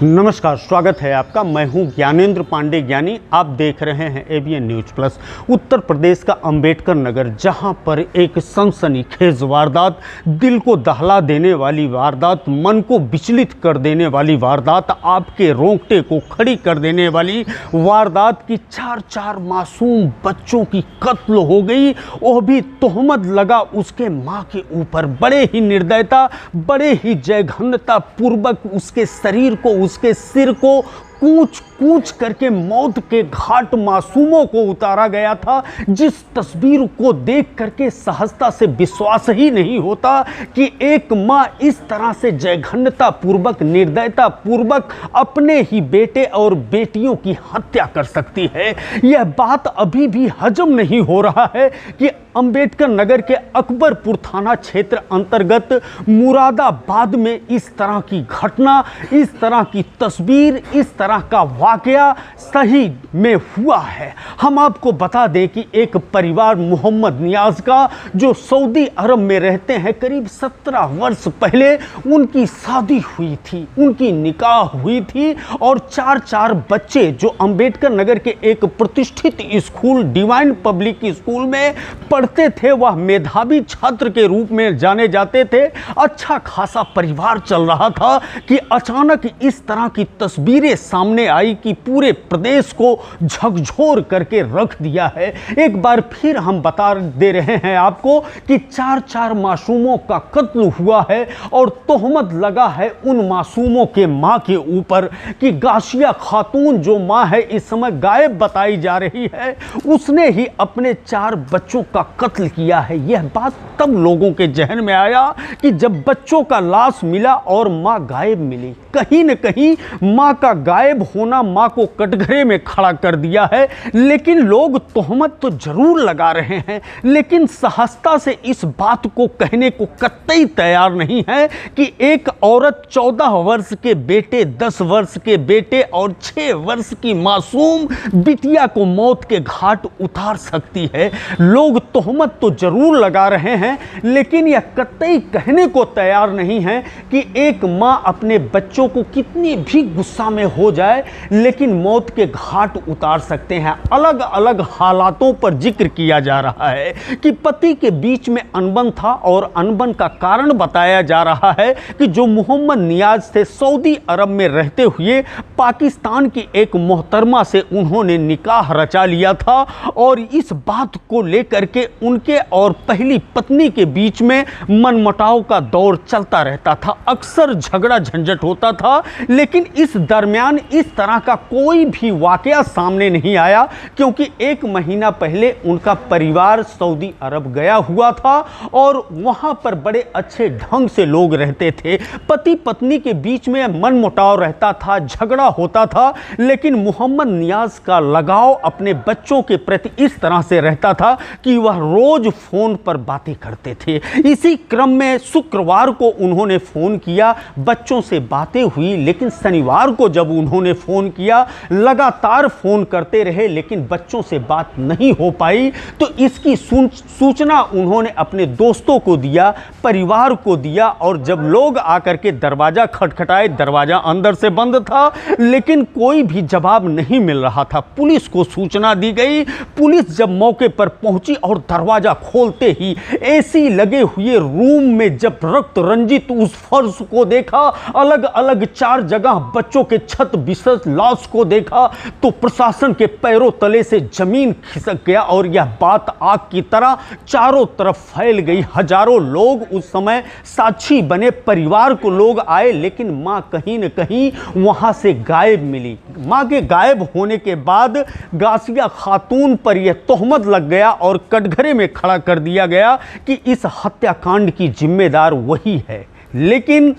नमस्कार, स्वागत है आपका। मैं हूं ज्ञानेंद्र पांडे ज्ञानी। आप देख रहे हैं ABN news plus. Uttar Pradesh का अंबेडकर नगर, जहां पर एक सनसनीखेज वारदात, दिल को दहला देने वाली वारदात, मन को विचलित कर देने वाली वारदात, आपके रोंगटे को खड़ी कर देने वाली वारदात की चार मासूम बच्चों की कत्ल हो गई। वह भी तोहमत लगा उसके माँ के ऊपर। बड़े ही निर्दयता, बड़े ही जयघन्यता पूर्वक उसके शरीर को, उसके सिर को कूच कूच करके मौत के घाट मासूमों को उतारा गया था। जिस तस्वीर को देख करके सहजता से विश्वास ही नहीं होता कि एक माँ इस तरह से जयघन्यता पूर्वक, निर्दयता पूर्वक अपने ही बेटे और बेटियों की हत्या कर सकती है। यह बात अभी भी हजम नहीं हो रहा है कि अंबेडकर नगर के अकबरपुर थाना क्षेत्र अंतर्गत मुरादाबाद में इस तरह की घटना, इस तरह की तस्वीर, इस तरह का वाकया सही में हुआ है। हम आपको बता दें कि एक परिवार मोहम्मद नियाज का, जो सऊदी अरब में रहते हैं, करीब 17 वर्ष पहले उनकी शादी हुई थी, उनकी निकाह हुई थी और चार बच्चे जो अंबेडकर नगर के एक प्रतिष्ठित स्कूल, डिवाइन पब्लिक स्कूल में पढ़ते थे, वह मेधावी छात्र के रूप में जाने जाते थे। अच्छा खासा परिवार चल रहा था कि अचानक इस तरह की तस्वीरें सामने आई कि पूरे प्रदेश को झकझोर करके रख दिया है। एक बार फिर हम बता दे रहे हैं आपको कि चार मासूमों का कत्ल हुआ है और तोहमत लगा है उन मासूमों के मां के ऊपर कि गाशिया खातून, जो मां है, इस समय गायब बताई जा रही है, उसने ही अपने 4 बच्चों का कत्ल किया है। यह बात तब लोगों के जहन में आया कि जब बच्चों का लाश मिला और मां गायब मिली। कहीं न कहीं मां का गायब होना मां को कटघरे में खड़ा कर दिया है। लेकिन लोग तोहमत तो जरूर लगा रहे हैं, लेकिन सहजता से इस बात को कहने को कतई तैयार नहीं है कि एक औरत 14 वर्ष के बेटे, 10 वर्ष के बेटे और 6 वर्ष की मासूम बिटिया को मौत के घाट उतार सकती है। लोग तोहमत तो जरूर लगा रहे हैं, लेकिन यह कतई कहने को तैयार नहीं है कि एक मां अपने बच्चों को कितनी भी गुस्सा में हो जाए, लेकिन मौत के घाट उतार सकते हैं। अलग अलग हालातों पर जिक्र किया जा रहा है कि पति के बीच में अनबन था और अनबन का कारण बताया जा रहा है कि जो मोहम्मद नियाज थे, सऊदी अरब में रहते हुए पाकिस्तान की एक मोहतरमा से उन्होंने निकाह रचा लिया था और इस बात को लेकर के उनके और पहली पत्नी के बीच में मनमुटाव का दौर चलता रहता था। अक्सर झगड़ा झंझट होता था, लेकिन इस दरमियान इस तरह का कोई भी वाकया सामने नहीं आया, क्योंकि 1 महीना पहले उनका परिवार सऊदी अरब गया हुआ था और वहां पर बड़े अच्छे ढंग से लोग रहते थे। पति पत्नी के बीच में मनमुटाव रहता था, झगड़ा होता था, लेकिन मोहम्मद नियाज का लगाव अपने बच्चों के प्रति इस तरह से रहता था कि वह रोज फोन पर बातें करते थे। इसी क्रम में शुक्रवार को उन्होंने फोन किया, बच्चों से बातें हुई, लेकिन शनिवार को जब उन्होंने फोन किया, लगातार फोन करते रहे, लेकिन बच्चों से बात नहीं हो पाई। तो इसकी सूचना उन्होंने अपने दोस्तों को दिया, परिवार को दिया और जब लोग आकर के दरवाजा खटखटाए, दरवाजा अंदर से बंद था, लेकिन कोई भी जवाब नहीं मिल रहा था। पुलिस को सूचना दी गई। पुलिस जब मौके पर पहुंची और दरवाजा खोलते ही एसी लगे हुए रूम में जब रक्त रंजित उस फर्श को देखा, अलग अलग 4 जगह बच्चों के छत बिछत लाश को देखा, तो प्रशासन के पैरों तले से जमीन खिसक गया और यह बात आग की तरह चारों तरफ फैल गई। हजारों लोग उस समय साक्षी बने, परिवार को लोग आए, लेकिन मां कहीं न कहीं वहां से गायब मिली। मां के गायब होने के बाद गासिया खातून पर यह तोहमत लग गया और कटघरे में खड़ा कर दिया गया कि इस हत्याकांड की जिम्मेदार वही है। लेकिन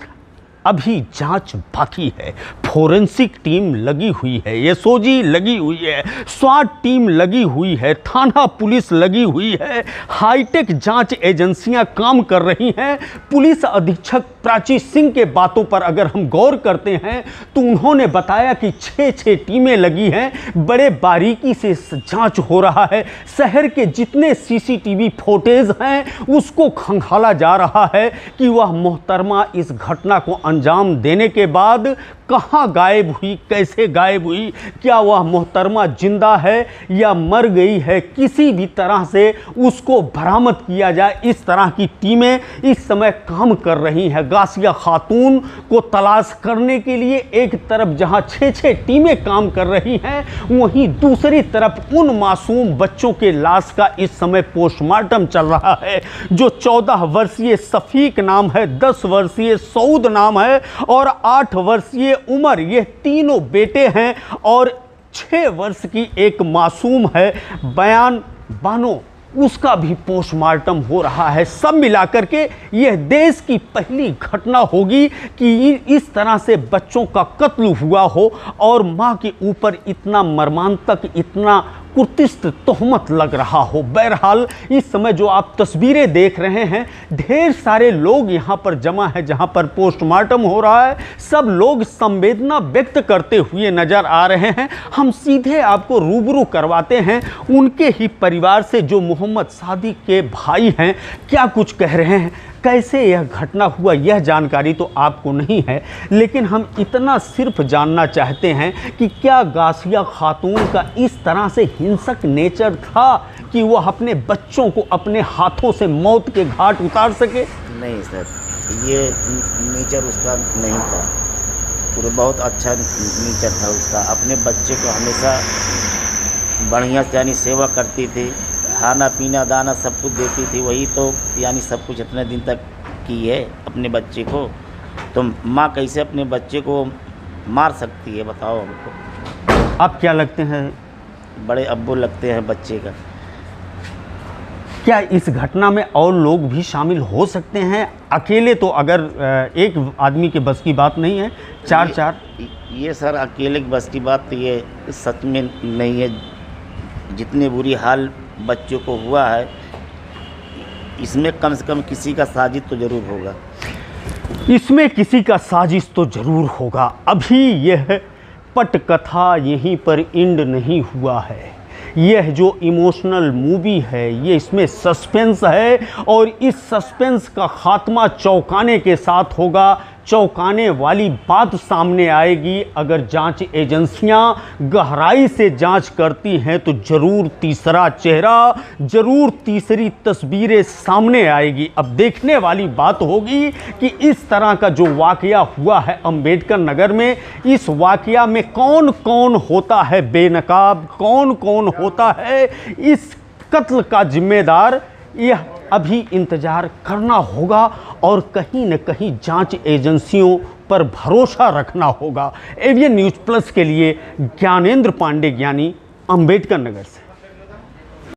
अभी जांच बाकी है। फोरेंसिक टीम लगी हुई है, एसओजी लगी हुई है, स्वाट टीम लगी हुई है, थाना पुलिस लगी हुई है, हाईटेक जांच एजेंसियां काम कर रही हैं। पुलिस अधीक्षक प्राची सिंह के बातों पर अगर हम गौर करते हैं तो उन्होंने बताया कि 6 टीमें लगी हैं, बड़े बारीकी से जांच हो रहा है। शहर के जितने सीसीटीवी फुटेज हैं उसको खंगाला जा रहा है कि वह मोहतरमा इस घटना को अंजाम देने के बाद कहाँ गायब हुई, कैसे गायब हुई, क्या वह मोहतरमा जिंदा है या मर गई है, किसी भी तरह से उसको बरामद किया जाए। इस तरह की टीमें इस समय काम कर रही हैं गासिया खातून को तलाश करने के लिए। एक तरफ जहां 6-6 टीमें काम कर रही हैं, वहीं दूसरी तरफ उन मासूम बच्चों के लाश का इस समय पोस्टमार्टम चल रहा है। जो 14 वर्षीय सफीक नाम है, 10 वर्षीय सऊद नाम है और 8 वर्षीय उमर, ये तीनों बेटे हैं और 6 वर्ष की एक मासूम है बयान बानो, उसका भी पोस्टमार्टम हो रहा है। सब मिलाकर के यह देश की पहली घटना होगी कि इस तरह से बच्चों का कत्ल हुआ हो और मां के ऊपर इतना मर्मांतक, इतना कुर्तिस्त तोहमत लग रहा हो। बहरहाल इस समय जो आप तस्वीरें देख रहे हैं, ढेर सारे लोग यहाँ पर जमा है जहाँ पर पोस्टमार्टम हो रहा है। सब लोग संवेदना व्यक्त करते हुए नजर आ रहे हैं। हम सीधे आपको रूबरू करवाते हैं उनके ही परिवार से, जो मोहम्मद सादिक के भाई हैं, क्या कुछ कह रहे हैं, कैसे यह घटना हुआ। यह जानकारी तो आपको नहीं है, लेकिन हम इतना सिर्फ जानना चाहते हैं कि क्या गासिया खातून का इस तरह से हिंसक नेचर था कि वह अपने बच्चों को अपने हाथों से मौत के घाट उतार सके। नहीं सर, ये नेचर उसका नहीं था। पूरे बहुत अच्छा नेचर था उसका। अपने बच्चे को हमेशा बढ़िया से यानी सेवा करती थी, खाना पीना दाना सब कुछ देती थी। वही तो यानी सब कुछ इतने दिन तक की है अपने बच्चे को। तो माँ कैसे अपने बच्चे को मार सकती है, बताओ हमको। आप क्या लगते हैं? बड़े अब्बू लगते हैं बच्चे का। क्या इस घटना में और लोग भी शामिल हो सकते हैं? अकेले तो अगर एक आदमी के बस की बात नहीं है, चार ये सर अकेले की बस की बात तो ये सच में नहीं है। जितने बुरी हाल बच्चों को हुआ है, इसमें कम से कम किसी का साजिश तो ज़रूर होगा। इसमें किसी का साजिश तो ज़रूर होगा। अभी यह पटकथा यहीं पर एंड नहीं हुआ है। यह जो इमोशनल मूवी है, ये इसमें सस्पेंस है और इस सस्पेंस का खात्मा चौंकाने के साथ होगा। चौंकाने वाली बात सामने आएगी अगर जांच एजेंसियां गहराई से जांच करती हैं, तो ज़रूर तीसरा चेहरा, ज़रूर तीसरी तस्वीरें सामने आएगी। अब देखने वाली बात होगी कि इस तरह का जो वाकया हुआ है अंबेडकर नगर में, इस वाकया में कौन कौन होता है बेनकाब, कौन कौन होता है इस कत्ल का जिम्मेदार। यह अभी इंतज़ार करना होगा और कहीं न कहीं जांच एजेंसियों पर भरोसा रखना होगा। एवीएन न्यूज़ प्लस के लिए ज्ञानेंद्र पांडे ज्ञानी, अंबेडकर नगर से।